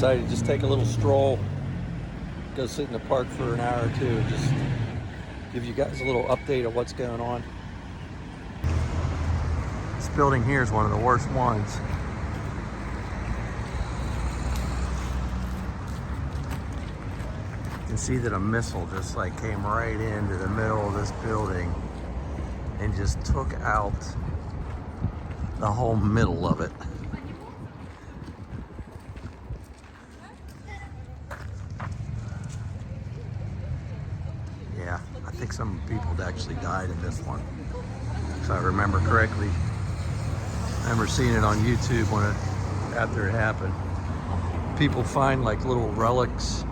decided to just take a little stroll, go sit in the park for an hour or two, and just give you guys a little update of what's going on. This building here is one of the worst ones. You can see that a missile just like came right into the middle of this building and just took out the whole middle of it. Yeah, I think some people actually died in this one, if I remember correctly. I remember seeing it on YouTube after it happened. People find like little relics,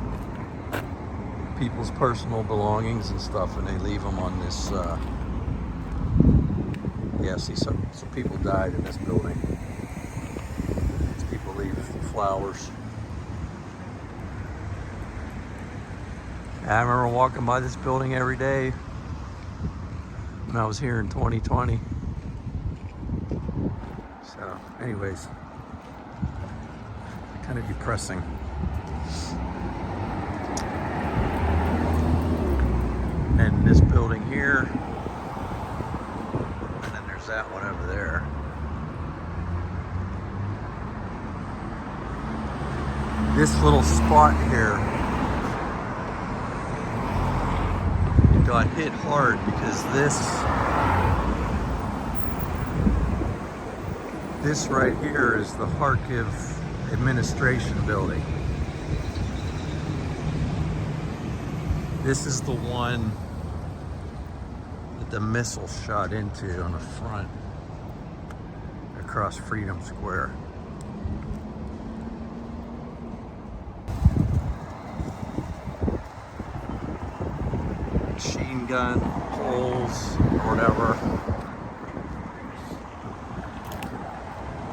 people's personal belongings and stuff, and they leave them on this. Yeah, see, some people died in this building. These people leave flowers. I remember walking by this building every day when I was here in 2020. So, anyways, kind of depressing. And this building here, and then there's that one over there. This little spot here got hit hard because this right here is the Kharkiv administration building. This is the one that the missile shot into on the front across Freedom Square. Machine gun holes or whatever.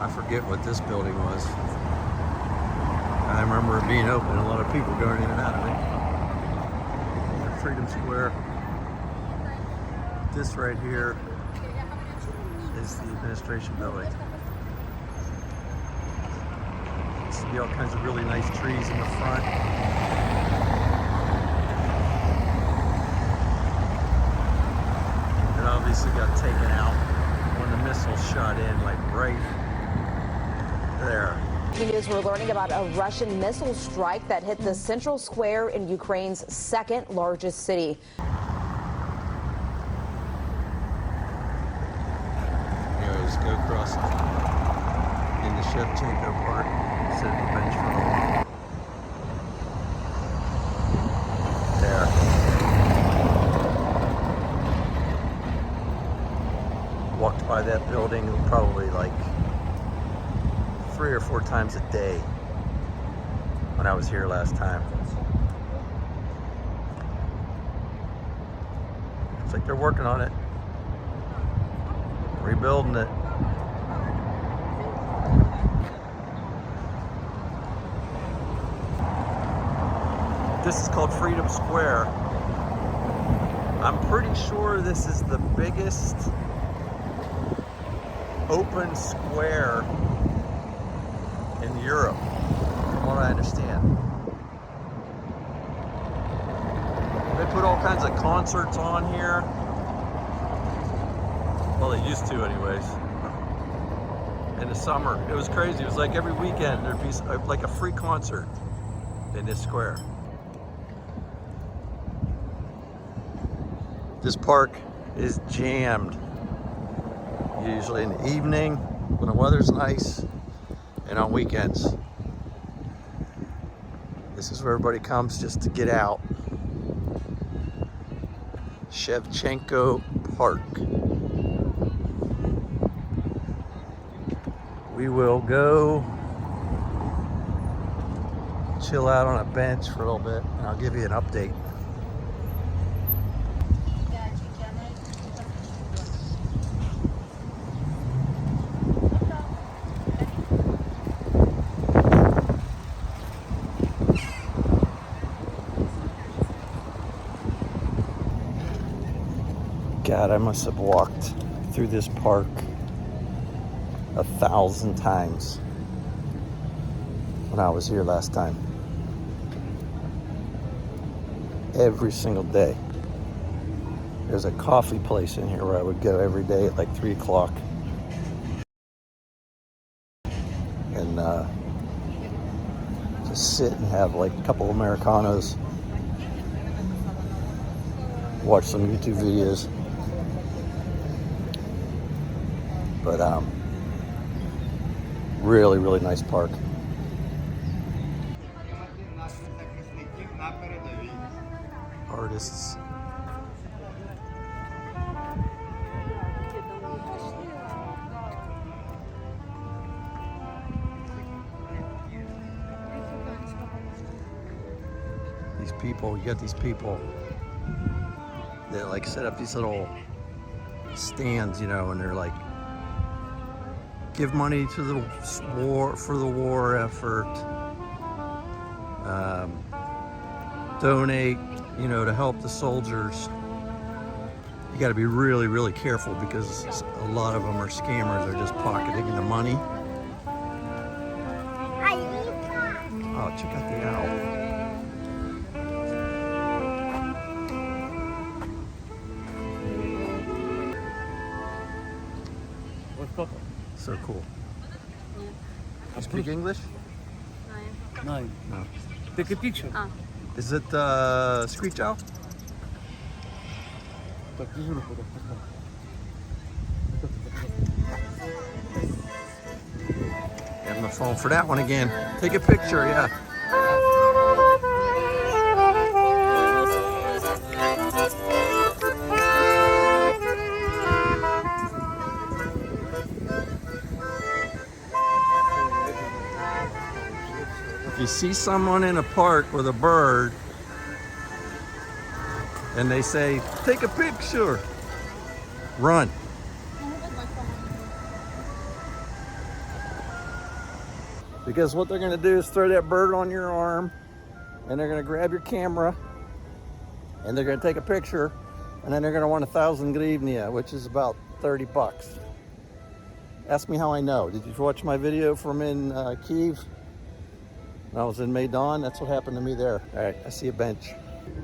I forget what this building was. I remember it being open and a lot of people going in and out of it. Freedom Square. This right here is the administration building. You see all kinds of really nice trees in the front. It obviously got taken out when the missile shot in, like right there. News, we're learning about a Russian missile strike that hit the central square in Ukraine's second largest city. Anyways, go across in the Shevchenko Park, sit at the bench for a while. There. Walked by that building probably like 3 or 4 times a day when I was here last time. It's like they're working on it, rebuilding it. This is called Freedom Square. I'm pretty sure this is the biggest open square in Europe, from what I understand. They put all kinds of concerts on here. Well, they used to anyways. In the summer, it was crazy. It was like every weekend there'd be like a free concert in this square. This park is jammed, usually in the evening when the weather's nice, and on weekends. This is where everybody comes just to get out. Shevchenko Park. We will go chill out on a bench for a little bit, and I'll give you an update. God, I must have walked through this park 1,000 times when I was here last time. Every single day. There's a coffee place in here where I would go every day at like 3 o'clock. And just sit and have like a couple Americanos. Watch some YouTube videos. But really, really nice park. Artists. These people, you got these people that like set up these little stands, you know, and they're like, give money to the war, for the war effort, donate, you know, to help the soldiers. You got to be really, really careful because a lot of them are scammers. They're just pocketing the money. Oh, check out the owl. So cool. You speak English? No. No. Take a picture. Is it Screech Owl? Have my phone for that one again. Take a picture, yeah. If you see someone in a park with a bird and they say, take a picture, run. Because what they're gonna do is throw that bird on your arm and they're gonna grab your camera and they're gonna take a picture and then they're gonna want 1,000 hryvnia, which is about 30 bucks. Ask me how I know. Did you watch my video from in Kyiv? When I was in Maidan, that's what happened to me there. All right, I see a bench.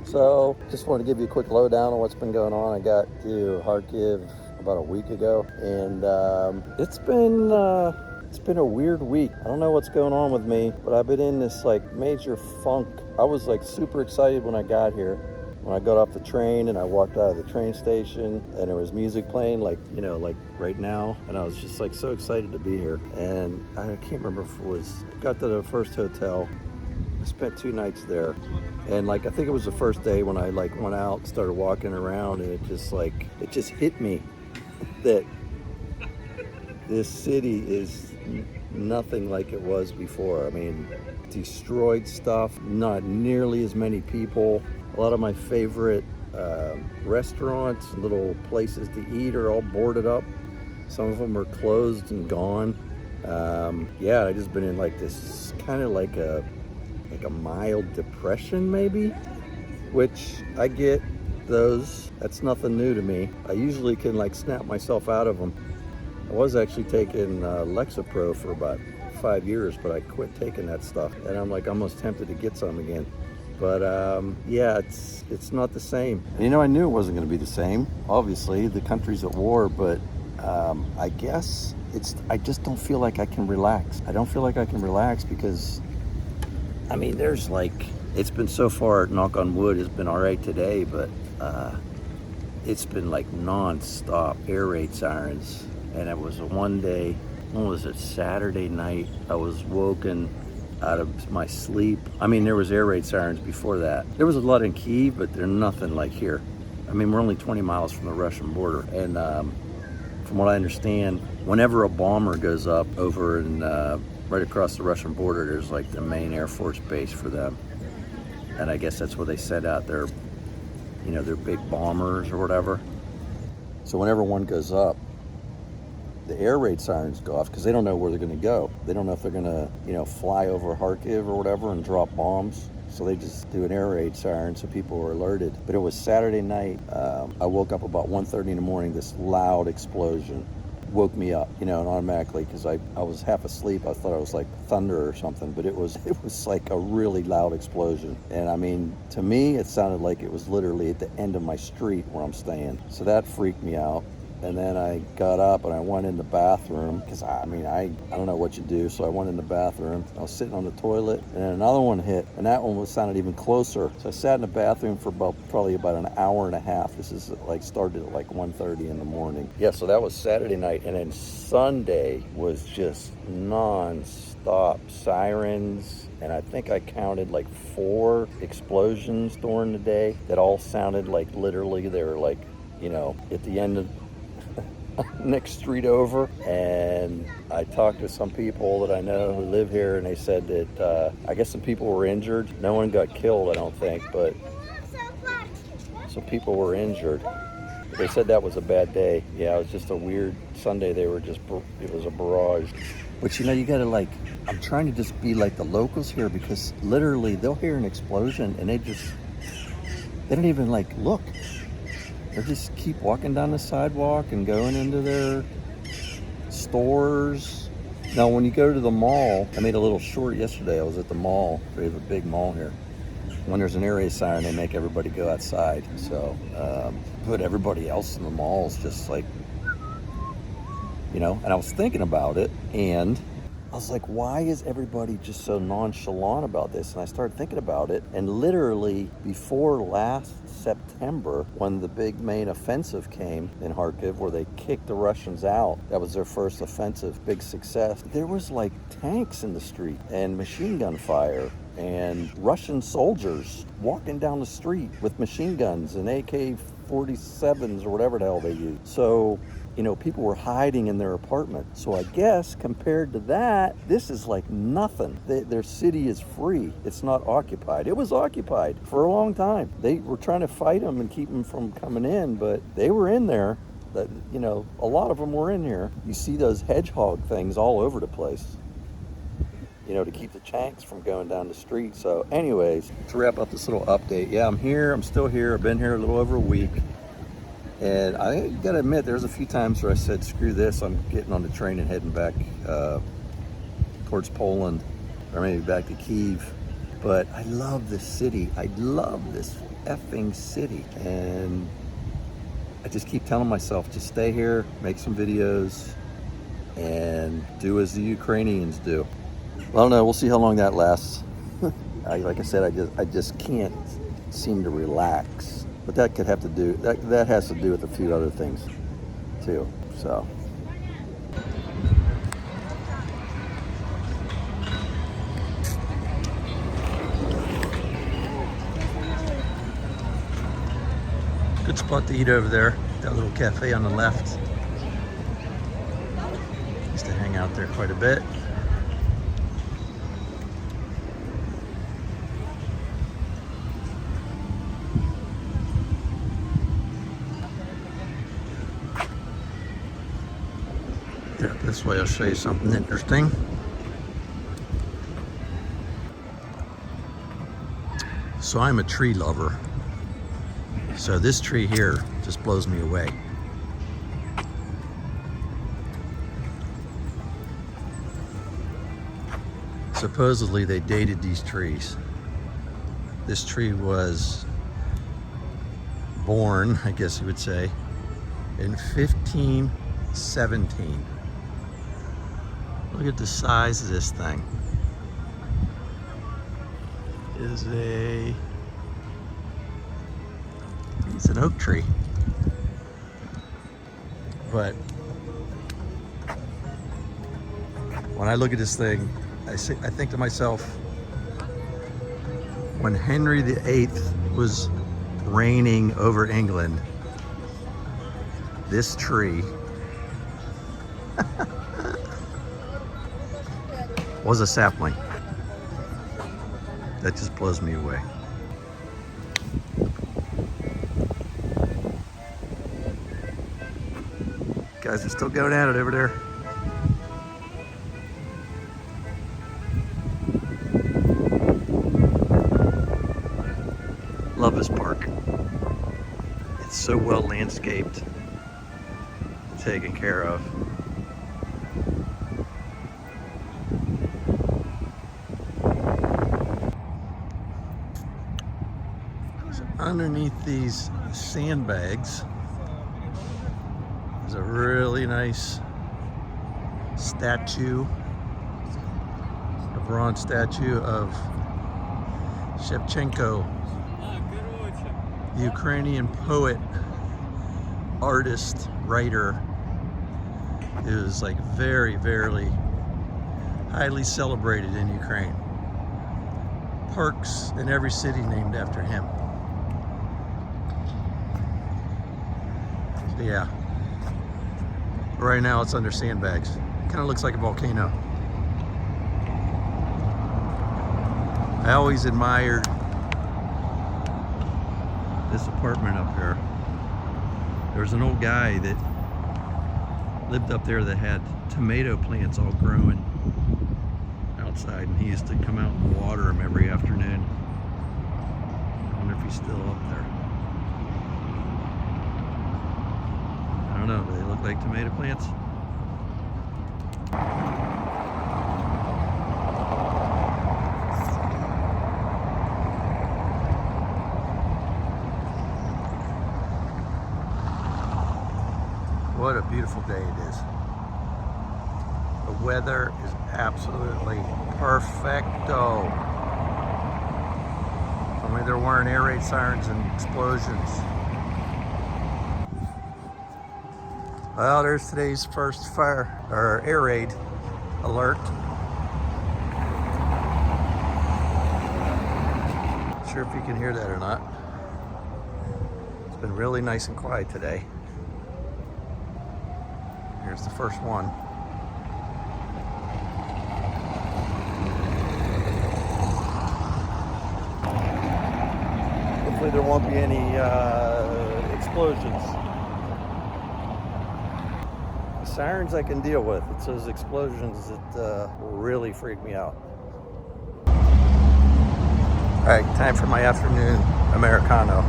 So, just want to give you a quick lowdown on what's been going on. I got to Kharkiv about a week ago, and it's been a weird week. I don't know what's going on with me, but I've been in this like major funk. I was like super excited when I got here. When I got off the train and I walked out of the train station and there was music playing, like, you know, like right now. And I was just like so excited to be here. And I can't remember if it was, got to the first hotel. I spent 2 nights there. And like, I think it was the first day when I like went out, started walking around, and it just hit me that this city is nothing like it was before. I mean, destroyed stuff, not nearly as many people. A lot of my favorite restaurants, little places to eat are all boarded up. Some of them are closed and gone. Yeah, I just been in like this kind of like a mild depression maybe, which I get those. That's nothing new to me. I usually can like snap myself out of them. I was actually taking Lexapro for about 5 years, but I quit taking that stuff. And I'm like almost tempted to get some again. But yeah, it's not the same. You know, I knew it wasn't going to be the same. Obviously, the country's at war, but I guess I just don't feel like I can relax. I don't feel like I can relax because, I mean, there's like, it's been so far, knock on wood, it's been all right today, but it's been like non-stop air raid sirens. And it was a one day, when was it, Saturday night, I was woken out of my sleep. I mean, there was air raid sirens before that. There was a lot in Kyiv, but they're nothing like here. I mean, we're only 20 miles from the Russian border. And from what I understand, whenever a bomber goes up over and right across the Russian border, there's like the main Air Force base for them. And I guess that's where they send out their, you know, their big bombers or whatever. So whenever one goes up, the air raid sirens go off because they don't know where they're going to go. They don't know if they're going to, you know, fly over Kharkiv or whatever and drop bombs. So they just do an air raid siren so people were alerted. But it was Saturday night. I woke up about 1:30 in the morning, this loud explosion. woke me up, you know, and automatically, because I was half asleep, I thought it was like thunder or something, but it was like a really loud explosion. And I mean, to me, it sounded like it was literally at the end of my street where I'm staying. So that freaked me out. And then I got up and I went in the bathroom because I don't know what you do. So I went in the bathroom. I was sitting on the toilet and then another one hit, and that one sounded even closer. So I sat in the bathroom for probably about an hour and a half. This is like started at like 1:30 in the morning. Yeah, so that was Saturday night. And then Sunday was just non-stop sirens. And I think I counted like 4 explosions during the day that all sounded like literally they were like, you know, at the end of next street over. And I talked to some people that I know who live here, and they said that I guess some people were injured. No one got killed, I don't think, but some people were injured. They said that was a bad day. Yeah, it was just a weird Sunday. It was a barrage. But you know, you gotta like, I'm trying to just be like the locals here, because literally they'll hear an explosion and they don't even like look. They just keep walking down the sidewalk and going into their stores. Now, when you go to the mall, I made a little short yesterday. I was at the mall. We have a big mall here. When there's an area siren, they make everybody go outside. So, but everybody else in the mall is just like, you know, and I was thinking about it, and I was like, why is everybody just so nonchalant about this? And I started thinking about it, and literally before last September, when the big main offensive came in Kharkiv, where they kicked the Russians out, that was their first offensive, big success, there was like tanks in the street and machine gun fire and Russian soldiers walking down the street with machine guns and AK-47s or whatever the hell they use. So, you know, people were hiding in their apartment. So I guess compared to that, this is like nothing. Their city is free. It's not occupied. It was occupied for a long time. They were trying to fight them and keep them from coming in, but they were in there. That, you know, a lot of them were in here. You see those hedgehog things all over the place, you know, to keep the tanks from going down the street. So anyways, to wrap up this little update, yeah, I'm here. I'm still here. I've been here a little over a week. And I gotta admit, there's a few times where I said, screw this, I'm getting on the train and heading back towards Poland, or maybe back to Kiev. But I love this city. I love this effing city. And I just keep telling myself, just stay here, make some videos, and do as the Ukrainians do. Well, I don't know, we'll see how long that lasts. Like I said, I just can't seem to relax. But that could have to do, that has to do with a few other things too, so. Good spot to eat over there, that little cafe on the left. Used to hang out there quite a bit. This way I'll show you something interesting. So I'm a tree lover. So this tree here just blows me away. Supposedly they dated these trees. This tree was born, I guess you would say, in 1517. Look at the size of this thing. It's an oak tree. But when I look at this thing, I think to myself, when Henry VIII was reigning over England, this tree was a sapling. That just blows me away. Guys are still going at it over there. Love this park. It's so well landscaped, taken care of. underneath these sandbags is a really nice statue, a bronze statue of Shevchenko, the Ukrainian poet, artist, writer, is like very, very highly celebrated in Ukraine. Parks in every city named after him. So yeah, right now it's under sandbags. Kind of looks like a volcano. I always admired this apartment up here. There was an old guy that lived up there that had tomato plants all growing outside, and he used to come out and water them every afternoon. I wonder if he's still up there. I don't know, do they look like tomato plants? What a beautiful day it is. The weather is absolutely perfecto. If only there weren't air raid sirens and explosions. Well, there's today's first fire or air raid alert. Not sure if you can hear that or not. It's been really nice and quiet today. Here's the first one. Hopefully there won't be any explosions. The sirens I can deal with. It's those explosions that really freak me out. All right, time for my afternoon Americano.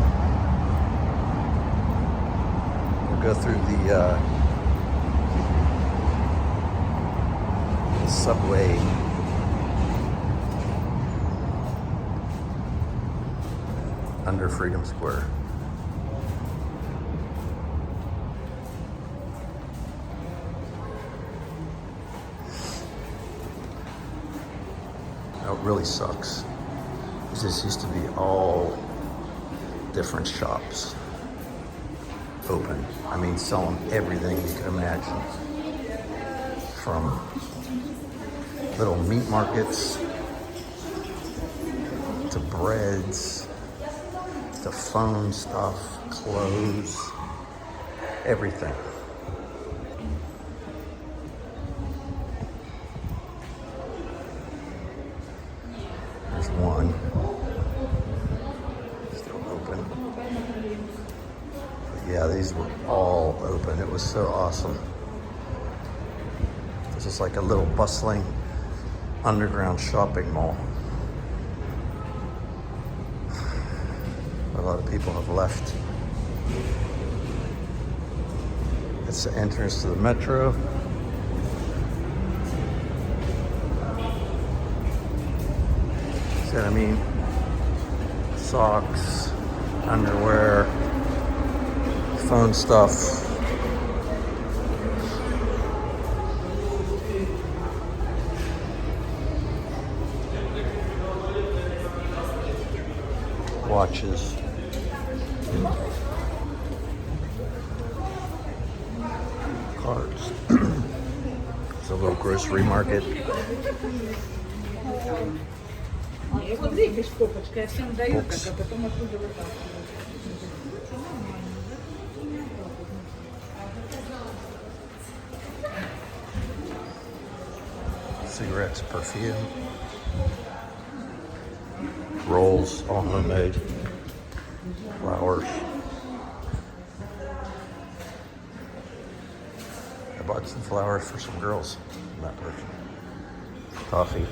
We'll go through the subway. Under Freedom Square. Now, it really sucks. This used to be all different shops open. I mean, selling everything you could imagine. From little meat markets to breads to phone stuff, clothes, everything. There's one still open. But yeah, these were all open. It was so awesome. This is like a little bustling underground shopping mall. A lot of people have left. It's the entrance to the metro. See what I mean? Socks, underwear, phone stuff. Watches. Cards. It's a little grocery market. Books. Cigarettes, perfume. Rolls, all homemade. Flowers. I bought some flowers for some girls in that person. Coffee.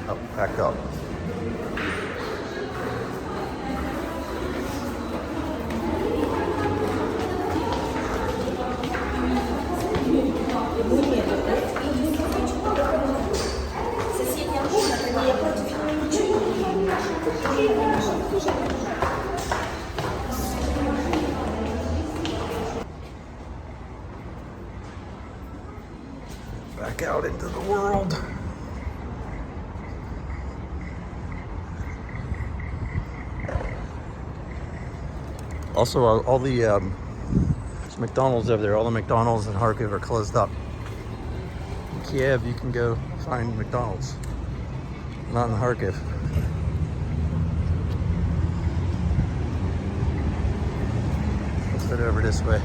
Oh, packed up. Back out into the world. Also, all the there's McDonald's over there. All the McDonald's in Kharkiv are closed up. In Kiev, you can go find McDonald's. Not in Kharkiv. Let's head over this way.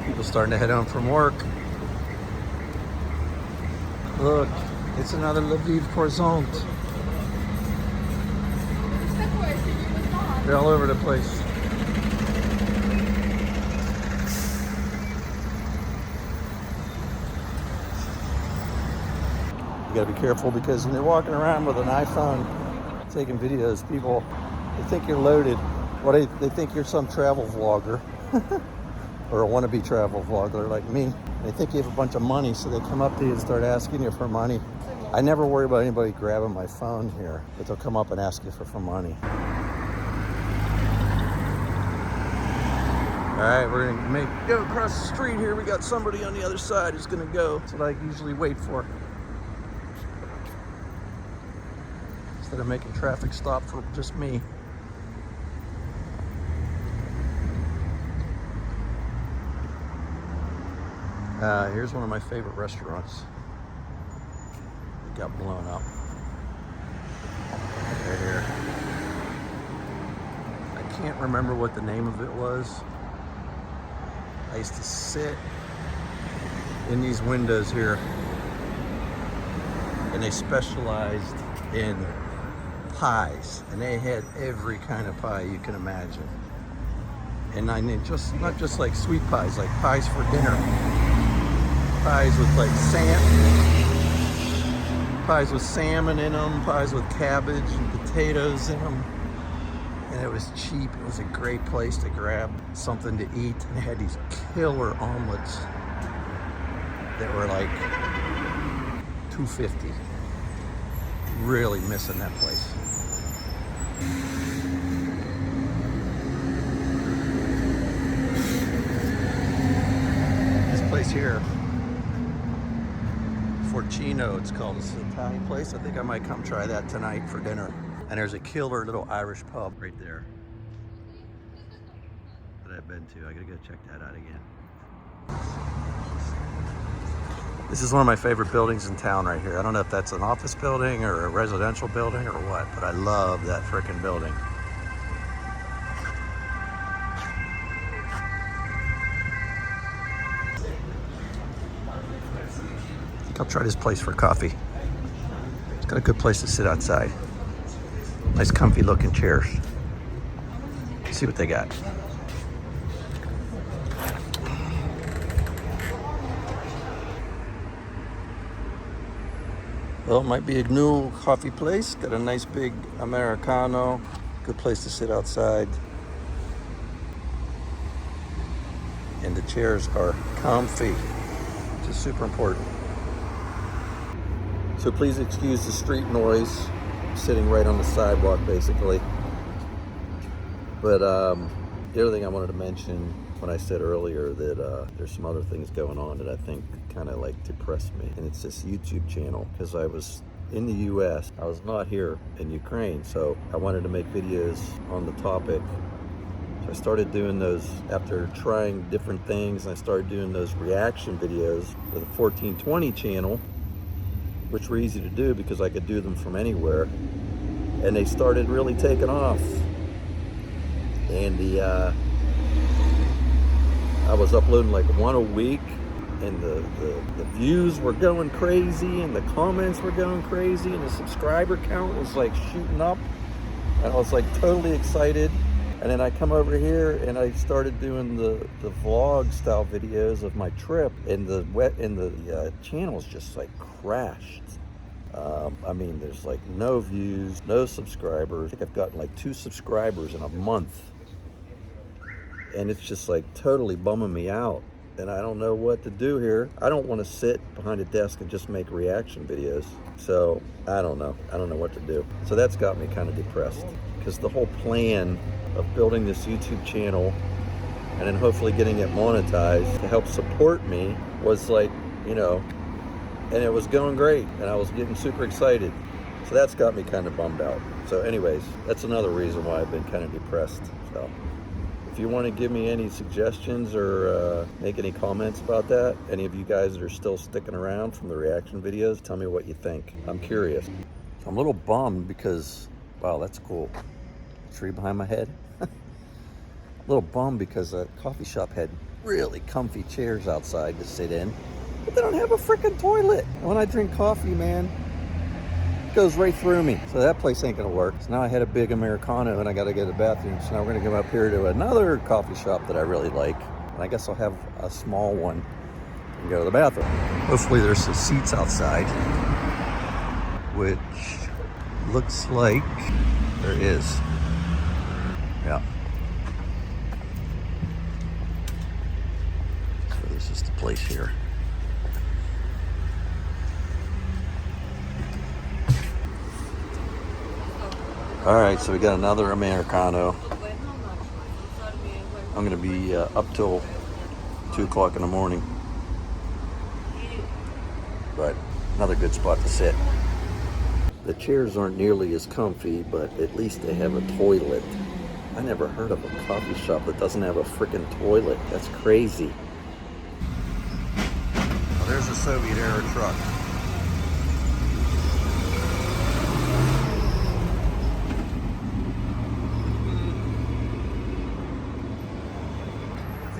People starting to head home from work. Look, it's another Lviv croissant. They're all over the place. You gotta be careful because when you're walking around with an iPhone taking videos, people, they think you're loaded. Well, they think you're some travel vlogger or a wannabe travel vlogger like me. They think you have a bunch of money, so they come up to you and start asking you for money. I never worry about anybody grabbing my phone here, but they'll come up and ask you for money. All right, we're gonna go across the street here. We got somebody on the other side who's gonna go. That's what I usually wait for. Instead of making traffic stop for just me. Here's one of my favorite restaurants. It got blown up. Right here. I can't remember what the name of it was. I used to sit in these windows here, and they specialized in pies, and they had every kind of pie you can imagine. And I mean, not just like sweet pies, like pies for dinner. Pies with like pies with salmon in them, pies with cabbage and potatoes in them. And it was cheap. It was a great place to grab something to eat. And they had these killer omelets that were like $2.50. Really missing that place. This place here, Forcino, it's called. It's an Italian place. I think I might come try that tonight for dinner. And there's a killer little Irish pub right there that I've been to. I gotta go check that out again. This is one of my favorite buildings in town right here. I don't know if that's an office building or a residential building or what, but I love that frickin' building. I'll try this place for coffee. It's got a good place to sit outside. Nice comfy looking chairs. See what they got. Well, it might be a new coffee place. Got a nice big Americano. Good place to sit outside. And the chairs are comfy, which is super important. So please excuse the street noise. I'm sitting right on the sidewalk, basically. But the other thing I wanted to mention when I said earlier that there's some other things going on that I think kind of like depress me, and it's this YouTube channel, because I was in the US, I was not here in Ukraine, so I wanted to make videos on the topic. So I started doing those after trying different things, and I started doing those reaction videos with the 1420 channel, which were easy to do because I could do them from anywhere, and they started really taking off. And I was uploading like one a week, and the views were going crazy, and the comments were going crazy, and the subscriber count was like shooting up, and I was like totally excited. And then I come over here and I started doing the vlog style videos of my trip, and the channel's just like crashed. I mean, there's like no views, no subscribers. I think I've gotten like 2 subscribers in a month. And it's just like totally bumming me out. And I don't know what to do here. I don't want to sit behind a desk and just make reaction videos. So I don't know. I don't know what to do. So that's got me kind of depressed, because the whole plan of building this YouTube channel and then hopefully getting it monetized to help support me was like, you know, and it was going great and I was getting super excited. So that's got me kind of bummed out. So anyways, that's another reason why I've been kind of depressed. So if you want to give me any suggestions or make any comments about that, any of you guys that are still sticking around from the reaction videos, tell me what you think. I'm curious. I'm a little bummed because, wow, that's cool. Tree behind my head. A little bummed because a coffee shop had really comfy chairs outside to sit in, but they don't have a freaking toilet. And when I drink coffee, man, it goes right through me. So that place ain't gonna work. So now I had a big Americano and I gotta go to the bathroom. So now we're gonna come up here to another coffee shop that I really like. And I guess I'll have a small one and go to the bathroom. Hopefully there's some seats outside, which looks like there is. Yeah. So this is the place here. All right, so we got another Americano. I'm gonna be up till 2 o'clock in the morning, but another good spot to sit. The chairs aren't nearly as comfy, but at least they have a toilet. I never heard of a coffee shop that doesn't have a freaking toilet. That's crazy. Well, there's a Soviet era truck.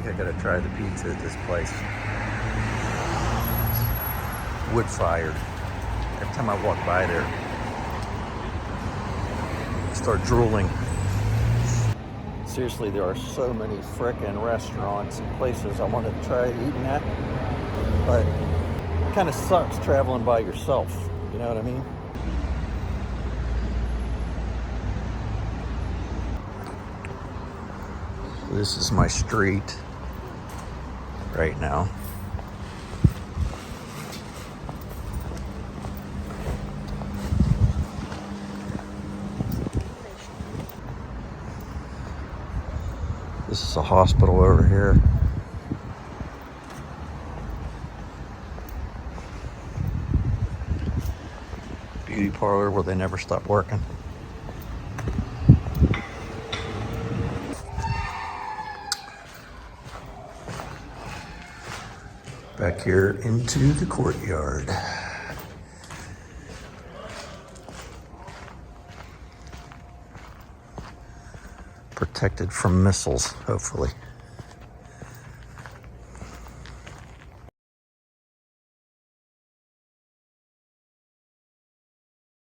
I gotta try the pizza at this place. Wood fired. Every time I walk by there, I start drooling. Seriously, there are so many frickin' restaurants and places I want to try eating at, but it kind of sucks traveling by yourself. You know what I mean? This is my street right now. This is a hospital over here. Beauty parlor where they never stop working. Back here into the courtyard. Protected from missiles, hopefully.